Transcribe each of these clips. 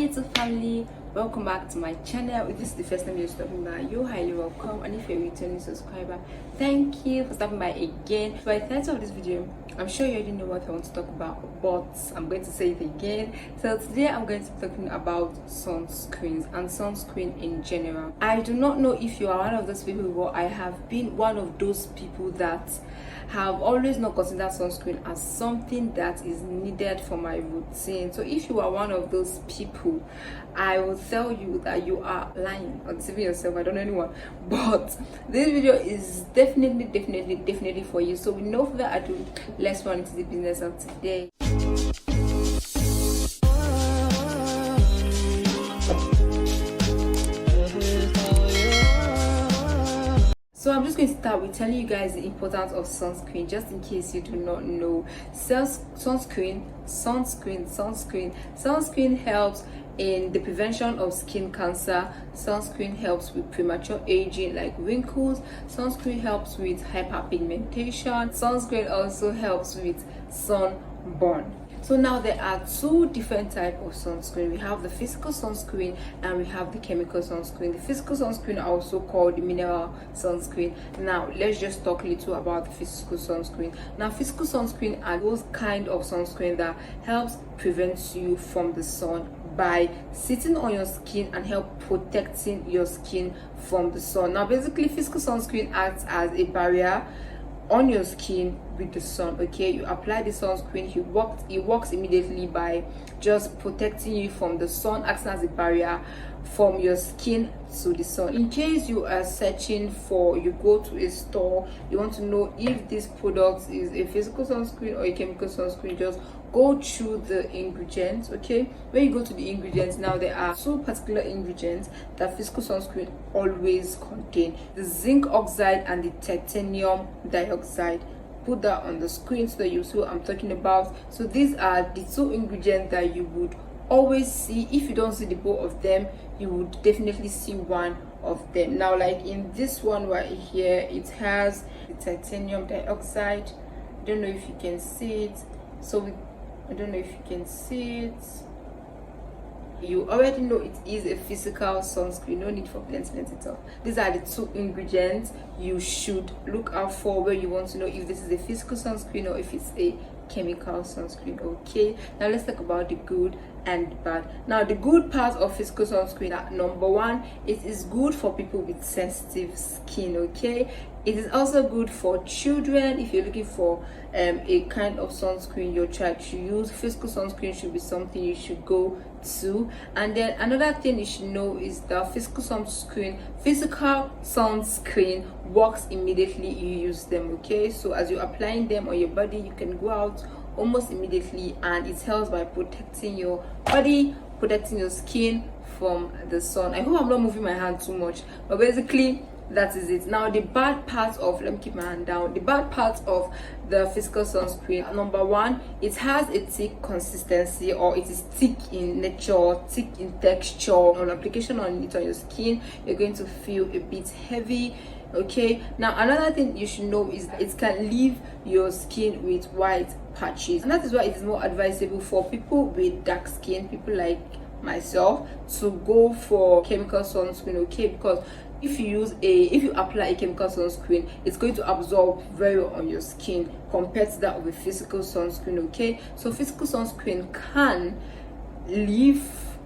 YouTube family, welcome back to my channel. If this is the first time you're stopping by, you're highly welcome, and if you're a returning subscriber, thank you for stopping by again. By the title of this video, I'm sure you already know what I want to talk about, but I'm going to say it again. So today I'm going to be talking about sunscreens and sunscreen in general. I do not know if you are one of those people, but I have been one of those people that have always not considered sunscreen as something that is needed for my routine. So if you are one of those people, I will tell you that you are lying or deceiving yourself. I don't know anyone, but this video is definitely for you. So with no further ado, let's run into the business of today. So I'm just going to start with telling you guys the importance of sunscreen, just in case you do not know. Sunscreen helps in the prevention of skin cancer. Sunscreen helps with premature aging like wrinkles. Sunscreen helps with hyperpigmentation. Sunscreen also helps with sunburn. So now there are two different types of sunscreen. We have the physical sunscreen and we have the chemical sunscreen. The physical sunscreen are also called the mineral sunscreen. Now let's just talk a little about the physical sunscreen. Now physical sunscreen are those kind of sunscreen that helps prevent you from the sun by sitting on your skin and help protecting your skin from the sun. Now basically physical sunscreen acts as a barrier on your skin with the sun. Okay, you apply the sunscreen, it works immediately by just protecting you from the sun, acting as a barrier from your skin to the sun. In case you are searching for, you go to a store, you want to know if this product is a physical sunscreen or a chemical sunscreen, just go through the ingredients. Okay, when you go to the ingredients, now there are two particular ingredients that physical sunscreen always contain: the zinc oxide and the titanium dioxide. Put that on the screen so that you see what I'm talking about. So these are the two ingredients that you would always see. If you don't see the both of them, you would definitely see one of them. Now like in this one right here, it has the titanium dioxide. I don't know if you can see it. I don't know if you can see it. You already know it is a physical sunscreen, no need for plenty talk. These are the two ingredients you should look out for when you want to know if this is a physical sunscreen or if it's a chemical sunscreen. Okay, now let's talk about the good and the bad. Now the good part of physical sunscreen, number one, it is good for people with sensitive skin. Okay, it is also good for children. If you're looking for a kind of sunscreen your child should use, physical sunscreen should be something you should go to. And then another thing you should know is that physical sunscreen works immediately you use them. Okay, so as you're applying them on your body, you can go out almost immediately, and it helps by protecting your body, protecting your skin from the sun. I hope I'm not moving my hand too much, but basically that is it. Now the bad part of, let me keep my hand down, the bad part of the physical sunscreen, number one, it has a thick consistency, or it is thick in nature, thick in texture. On application on it on your skin, you're going to feel a bit heavy. Okay, now another thing you should know is that it can leave your skin with white patches, and that is why it is more advisable for people with dark skin, people like myself, to go for chemical sunscreen. Okay, because if you apply a chemical sunscreen, it's going to absorb very well on your skin compared to that of a physical sunscreen. Okay, so physical sunscreen can leave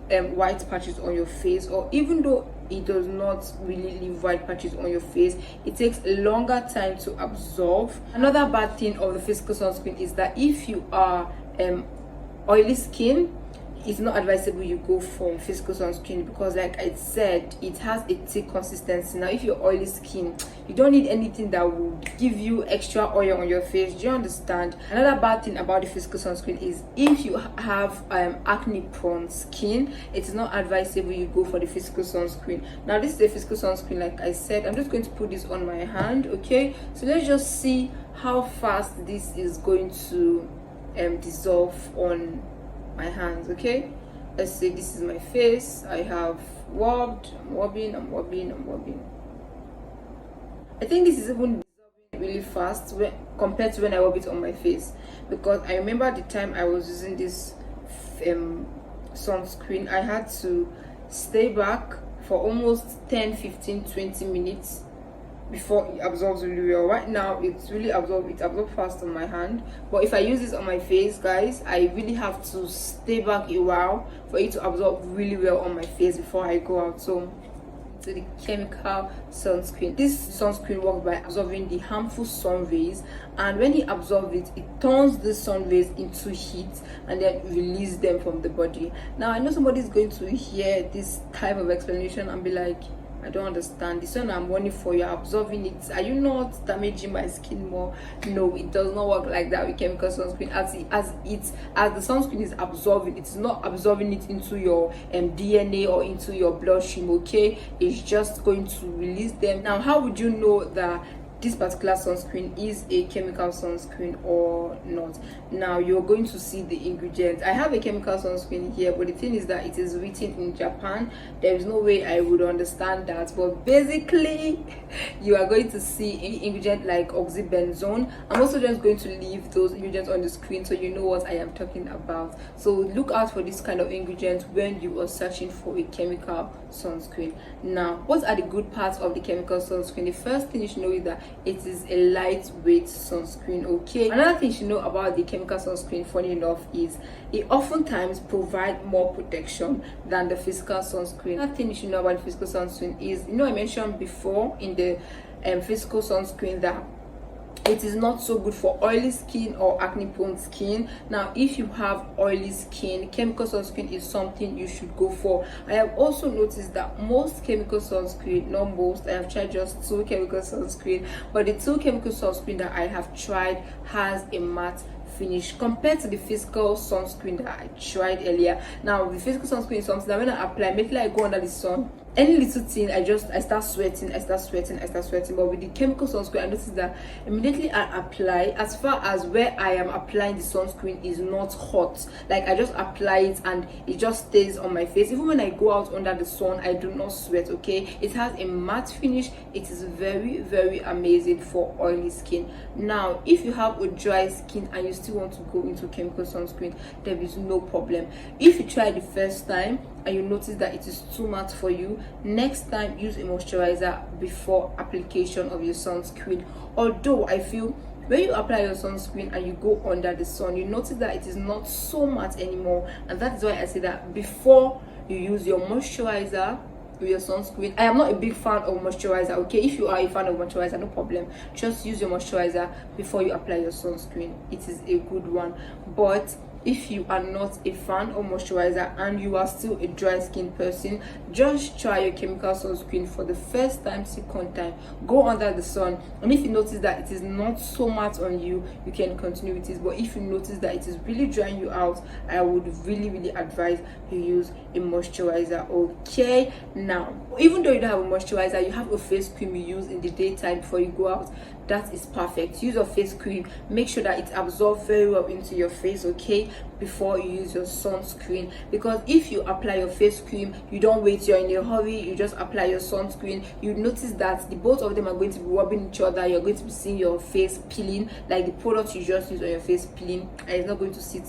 white patches on your face, or even though it does not really leave white patches on your face, it takes a longer time to absorb. Another bad thing of the physical sunscreen is that if you are oily skin, it's not advisable you go for physical sunscreen, because like I said, it has a thick consistency. Now if you're oily skin, you don't need anything that would give you extra oil on your face. Do you understand? Another bad thing about the physical sunscreen is if you have acne prone skin, it is not advisable you go for the physical sunscreen. Now this is a physical sunscreen, like I said. I'm just going to put this on my hand. Okay, so let's just see how fast this is going to dissolve on my hands. Okay, let's say this is my face. I have I'm wobbing. I think this is even dissolving really fast compared to when I rub it on my face, because I remember the time I was using this sunscreen, I had to stay back for almost 10, 15, 20 minutes before it absorbs really well. Right now it's really absorbs fast on my hand, but if I use this on my face, guys, I really have to stay back a while for it to absorb really well on my face before I go out. So to the chemical sunscreen, this sunscreen works by absorbing the harmful sun rays, and when it absorbs it, it turns the sun rays into heat and then release them from the body. Now I know somebody's going to hear this type of explanation and be like, I don't understand. This one I'm warning for, you're absorbing it. Are you not damaging my skin more? No, it does not work like that with chemical sunscreen. As the sunscreen is absorbing, it's not absorbing it into your DNA or into your bloodstream. Okay, it's just going to release them. Now, how would you know that this particular sunscreen is a chemical sunscreen or not? Now you're going to see the ingredients. I have a chemical sunscreen here, but the thing is that it is written in Japan. There is no way I would understand that, but basically you are going to see an ingredient like oxybenzone. I'm also just going to leave those ingredients on the screen so you know what I am talking about. So look out for this kind of ingredients when you are searching for a chemical sunscreen. Now, what are the good parts of the chemical sunscreen? The first thing you should know is that it is a lightweight sunscreen. Okay, another thing you should know about the chemical sunscreen, funny enough, is it oftentimes provides more protection than the physical sunscreen. Another thing you should know about the physical sunscreen is, I mentioned before in the physical sunscreen that it is not so good for oily skin or acne prone skin. Now if you have oily skin, chemical sunscreen is something you should go for. I have also noticed that most chemical sunscreen, not most, I have tried just 2 chemical sunscreen, but the 2 chemical sunscreen that I have tried has a matte finish compared to the physical sunscreen that I tried earlier. Now the physical sunscreen is something that when I apply, immediately I go under the sun, any little thing I start sweating. But with the chemical sunscreen, I notice that immediately I apply, as far as where I am applying the sunscreen is not hot, like I just apply it and it just stays on my face. Even when I go out under the sun, I do not sweat. Okay, it has a matte finish. It is very, very amazing for oily skin. Now if you have a dry skin and you still want to go into chemical sunscreen, there is no problem. If you try the first time and you notice that it is too matte for you, next time use a moisturizer before application of your sunscreen. Although I feel when you apply your sunscreen and you go under the sun, you notice that it is not so matte anymore, and that is why I say that before you use your moisturizer with your sunscreen. I am not a big fan of moisturizer. Okay, if you are a fan of moisturizer, no problem, just use your moisturizer before you apply your sunscreen. It is a good one. But if you are not a fan of moisturizer and you are still a dry skin person, just try your chemical sunscreen for the first time, second time, go under the sun, and if you notice that it is not so matte on you, you can continue with it. But if you notice that it is really drying you out, I would really advise you use a moisturizer. Okay, now even though you don't have a moisturizer, you have a face cream you use in the daytime before you go out, that is perfect. Use your face cream, make sure that it absorbs very well into your face, okay, before you use your sunscreen. Because if you apply your face cream, you don't wait, you're in a hurry, you just apply your sunscreen, you notice that the both of them are going to be rubbing each other. You're going to be seeing your face peeling, like the product you just use on your face peeling, and it's not going to sit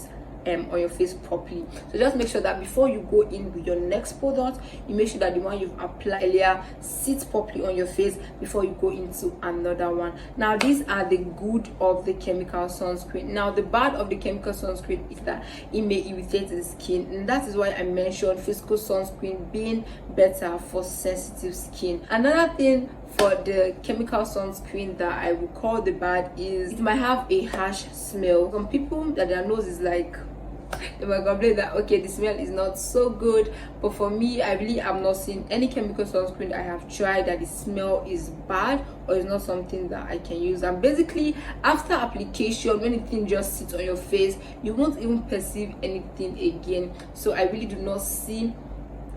on your face properly. So just make sure that before you go in with your next product, you make sure that the one you've applied earlier sits properly on your face before you go into another one. Now these are the good of the chemical sunscreen. Now the bad of the chemical sunscreen is that it may irritate the skin, and that is why I mentioned physical sunscreen being better for sensitive skin. Another thing for the chemical sunscreen that I would call the bad is it might have a harsh smell. Some people that their nose is like, they might complain that okay, the smell is not so good, but for me, I really am not seeing any chemical sunscreen that I have tried that the smell is bad or is not something that I can use. And basically after application, when anything just sits on your face, you won't even perceive anything again. So I really do not see,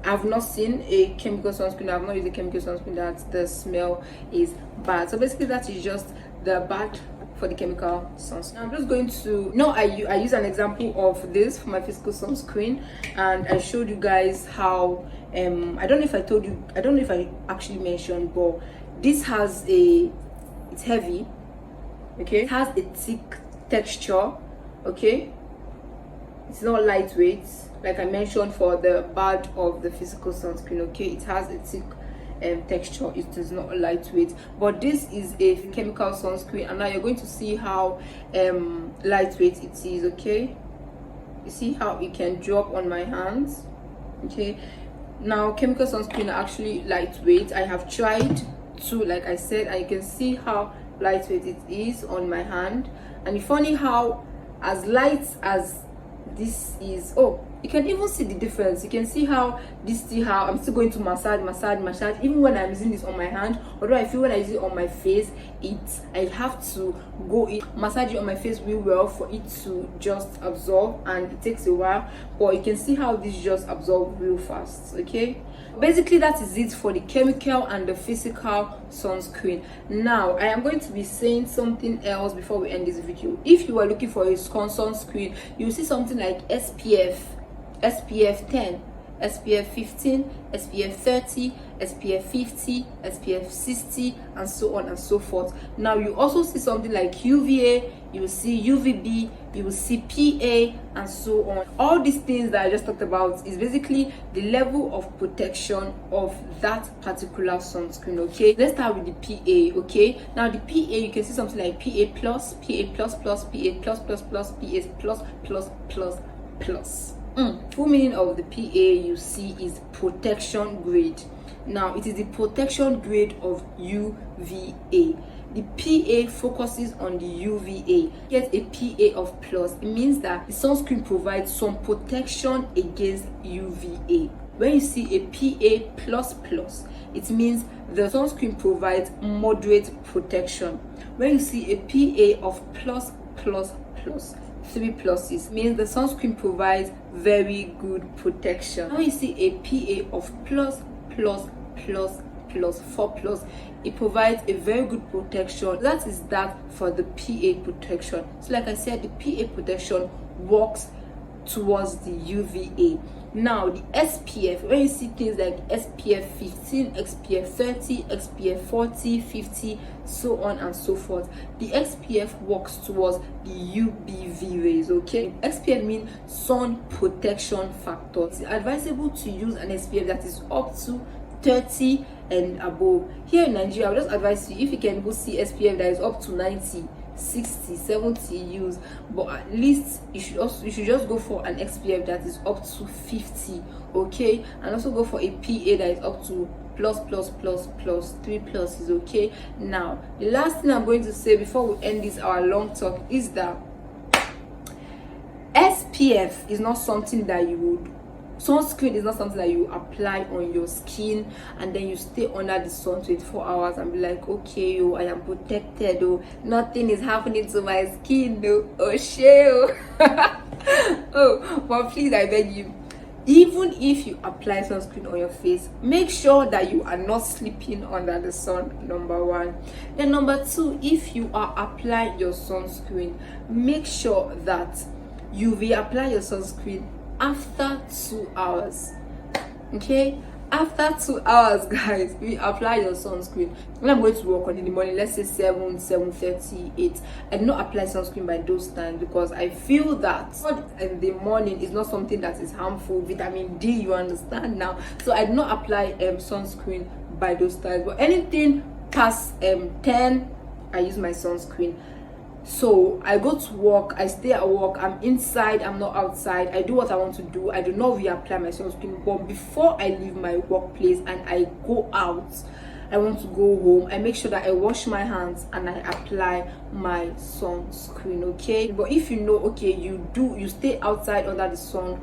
I've not seen a chemical sunscreen, I've not used a chemical sunscreen that the smell is bad. So basically that is just the bad for the chemical sunscreen. I'm just going to, I use an example of this for my physical sunscreen, and I showed you guys how I don't know if I told you, I don't know if I actually mentioned, but this has it's heavy, okay, it has a thick texture, okay, it's not lightweight, like I mentioned, for the bad of the physical sunscreen. Okay, it has a thick texture, it is not lightweight, but this is a chemical sunscreen, and now you're going to see how lightweight it is. Okay, you see how it can drop on my hands. Okay, now chemical sunscreen are actually lightweight. I have tried to, like I said, and you can see how lightweight it is on my hand. And it's funny how as light as this is, oh, you can even see the difference. You can see how this, see how I'm still going to massage even when I'm using this on my hand. Although I feel when I use it on my face, I have to go in, massage it on my face real well for it to just absorb, and it takes a while, but you can see how this just absorbs real fast. Okay, basically that is it for the chemical and the physical sunscreen. Now I am going to be saying something else before we end this video. If you are looking for a sunscreen, you see something like SPF 10, SPF 15, SPF 30, SPF 50, SPF 60, and so on and so forth. Now you also see something like UVA, you will see UVB, you will see PA, and so on. All these things that I just talked about is basically the level of protection of that particular sunscreen. Okay, let's start with the PA. Okay, now the PA, you can see something like PA plus, PA plus plus, PA plus plus plus, PA plus plus plus plus. Full meaning of the PA you see is protection grade. Now it is the protection grade of UVA. The PA focuses on the UVA. Get a PA of plus, it means that the sunscreen provides some protection against UVA. When you see a PA plus plus, it means the sunscreen provides moderate protection. When you see a PA of plus plus plus, 3 pluses, means the sunscreen provides very good protection. Now you see a PA of plus plus plus plus 4 plus, it provides a very good protection. That is that for the PA protection. So like I said, the PA protection works towards the UVA. Now the SPF, when you see things like SPF 15, SPF 30, SPF 40, 50, so on and so forth, the SPF works towards the UVB rays. Okay, SPF means sun protection factor. It's advisable to use an SPF that is up to 30 and above. Here in Nigeria, I would just advise you, if you can go see SPF that is up to 90, 60, 70 use, but at least you should just go for an SPF that is up to 50. Okay, and also go for a PA that is up to plus plus plus plus 3 pluses. Okay, now the last thing I'm going to say before we end this our long talk is that SPF is not something that you would, sunscreen is not something that you apply on your skin and then you stay under the sun 24 hours and be like, okay, oh, I am protected, oh, nothing is happening to my skin, oh shit. Oh, but please, I beg you, even if you apply sunscreen on your face, make sure that you are not sleeping under the sun, number one. Then number two, if you are applying your sunscreen, make sure that you reapply your sunscreen after 2 hours. Okay, after 2 hours, guys, we apply your sunscreen. When I'm going to work on in the morning, let's say 7:30, 8, I do not apply sunscreen by those times because I feel that in the morning is not something that is harmful. Vitamin D, you understand now, so I do not apply sunscreen by those times. But anything past 10, I use my sunscreen. So I go to work, I stay at work, I'm inside, I'm not outside, I do what I want to do, I do not reapply my sunscreen. But before I leave my workplace and I go out, I want to go home, I make sure that I wash my hands and I apply my sunscreen. Okay, but if you know, okay, you stay outside under the sun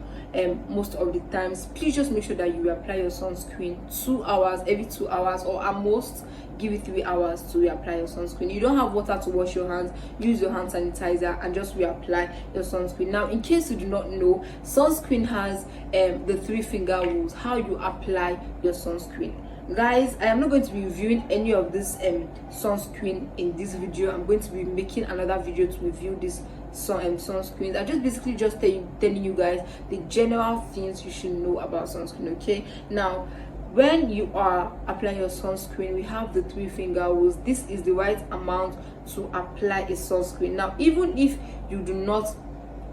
most of the times, please just make sure that you apply your sunscreen 2 hours, every 2 hours, or at most give it 3 hours to reapply your sunscreen. You don't have water to wash your hands, use your hand sanitizer and just reapply your sunscreen. Now, in case you do not know, sunscreen has the 3 finger rules, how you apply your sunscreen. Guys, I am not going to be reviewing any of this sunscreen in this video. I'm going to be making another video to review this sunscreens. I just basically just telling you guys the general things you should know about sunscreen. Okay, now when you are applying your sunscreen, we have the 3 finger rules. This is the right amount to apply a sunscreen. Now, even if you do not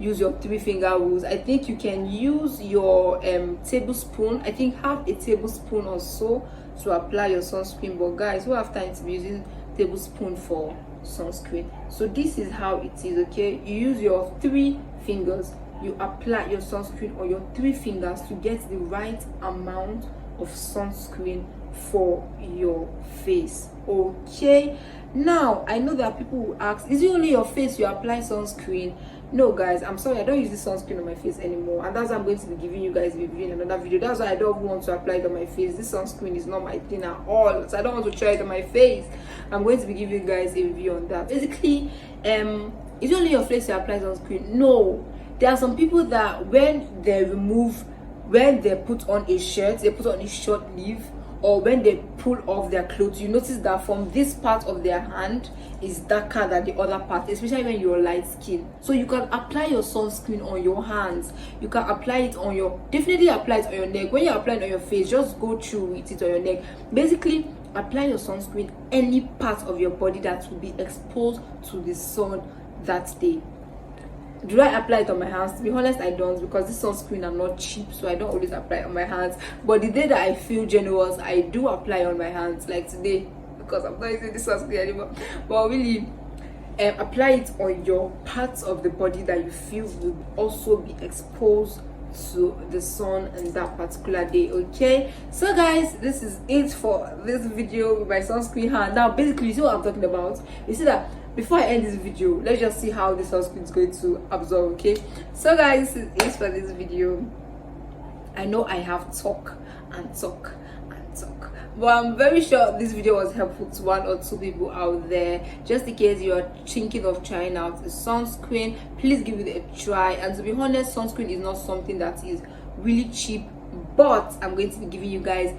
use your 3-finger rules. I think you can use your tablespoon. I think half a tablespoon or so to apply your sunscreen, but guys, who have time to be using tablespoon for sunscreen? So this is how it is, okay? You use your 3 fingers, you apply your sunscreen on your 3 fingers to get the right amount of sunscreen for your face, okay? Now I know that people will ask, is it only your face you apply sunscreen? No guys, I'm sorry, I don't use this sunscreen on my face anymore, and that's why I'm going to be giving you guys a review in another video. That's why I don't want to apply it on my face. This sunscreen is not my thing at all, so I don't want to try it on my face. I'm going to be giving you guys a review on that. Basically, is it only your face you apply sunscreen? No, there are some people that when they put on a shirt, they put on a short sleeve, or when they pull off their clothes, you notice that from this part of their hand is darker than the other part, especially when you're light skin. So you can apply your sunscreen on your hands, you can apply it on your, definitely apply it on your neck. When you apply it on your face, just go through with it on your neck. Basically, apply your sunscreen any part of your body that will be exposed to the sun that day. Do I apply it on my hands? To be honest, I don't, because this sunscreen are not cheap, so I don't always apply it on my hands. But the day that I feel generous, I do apply on my hands, like today, because I'm not using this sunscreen anymore. But really, apply it on your parts of the body that you feel will also be exposed to the sun in that particular day, okay? So guys, this is it for this video with my sunscreen hand. Now basically, you see what I'm talking about? You see that before I end this video, let's just see how the sunscreen is going to absorb, okay? So guys, this is it for this video. I know I have talk and talk and talk, but I'm very sure this video was helpful to 1 or 2 people out there. Just in case you are thinking of trying out a sunscreen, please give it a try. And to be honest, sunscreen is not something that is really cheap, but I'm going to be giving you guys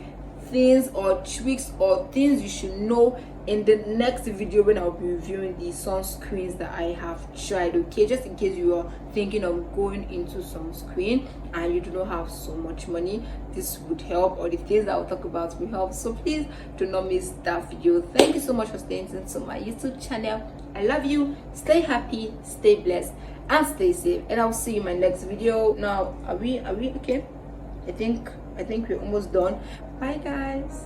things or tricks or things you should know in the next video when I'll be reviewing the sunscreens that I have tried, okay? Just in case you are thinking of going into sunscreen and you do not have so much money, this would help, or the things that I'll talk about will help. So please do not miss that video. Thank you so much for staying tuned to my YouTube channel. I love you. Stay happy, stay blessed, and stay safe, and I'll see you in my next video. Now are we okay? I think we're almost done. Bye guys.